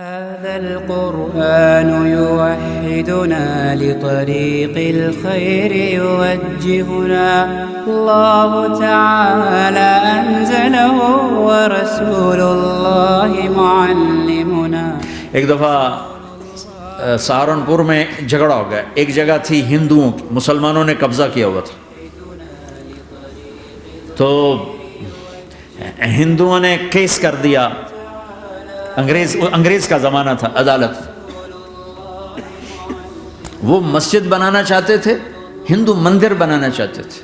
هذا القرآن يوحدنا لطريق الخير يوجهنا الله تعالى أنزله ورسول الله معلمنا. ایک دفعہ سہارنپور میں جھگڑا ہو گیا. ایک جگہ تھی ہندوؤں کی، مسلمانوں نے قبضہ کیا ہوا تھا، تو ہندوؤں نے کیس کر دیا. انگریز کا زمانہ تھا، عدالت. وہ مسجد بنانا چاہتے تھے، ہندو مندر بنانا چاہتے تھے،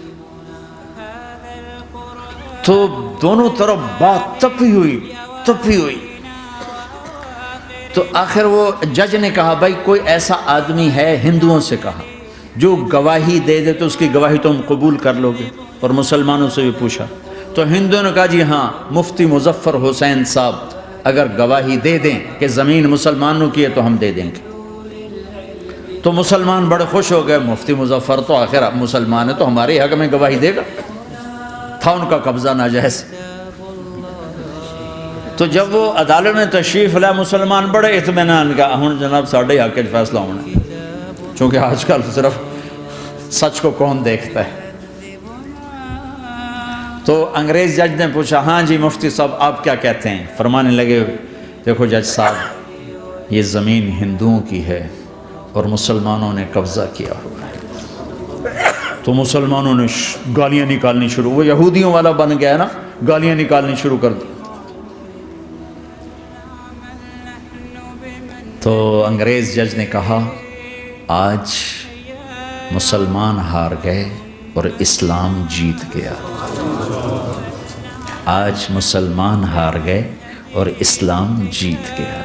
تو دونوں طرف بات تپی ہوئی. تو آخر وہ جج نے کہا بھائی کوئی ایسا آدمی ہے، ہندوؤں سے کہا، جو گواہی دے دے تو اس کی گواہی تم قبول کر لو گے؟ اور مسلمانوں سے بھی پوچھا تو ہندوؤں نے کہا جی ہاں، مفتی مظفر حسین صاحب اگر گواہی دے دیں کہ زمین مسلمانوں کی ہے تو ہم دے دیں گے. تو مسلمان بڑے خوش ہو گئے، مفتی مظفر تو آخر مسلمان ہے تو ہمارے حق میں گواہی دے گا. تھا ان کا قبضہ ناجائز. تو جب وہ عدالت میں تشریف لائے، مسلمان بڑے اطمینان کا ہوں جناب ساڈے حق کے فیصلہ ہونا، چونکہ آج کل صرف سچ کو کون دیکھتا ہے. تو انگریز جج نے پوچھا ہاں جی مفتی صاحب آپ کیا کہتے ہیں؟ فرمانے لگے دیکھو جج صاحب، یہ زمین ہندوؤں کی ہے اور مسلمانوں نے قبضہ کیا ہوا ہے. تو مسلمانوں نے گالیاں نکالنی شروع، وہ یہودیوں والا بن گیا نا، گالیاں نکالنی شروع کر دی. تو انگریز جج نے کہا آج مسلمان ہار گئے اور اسلام جیت گیا. آج مسلمان ہار گئے اور اسلام جیت گیا.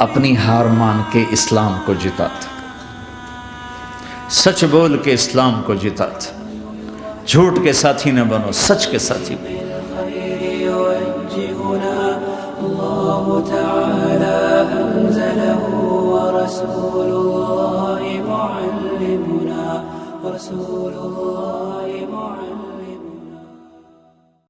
اپنی ہار مان کے اسلام کو جتا تھا، سچ بول کے اسلام کو جتا تھا. جھوٹ کے ساتھی نہ بنو، سچ کے ساتھی بنو. الله تعالى أنزله ورسول الله معلمنا، ورسول الله معلمنا.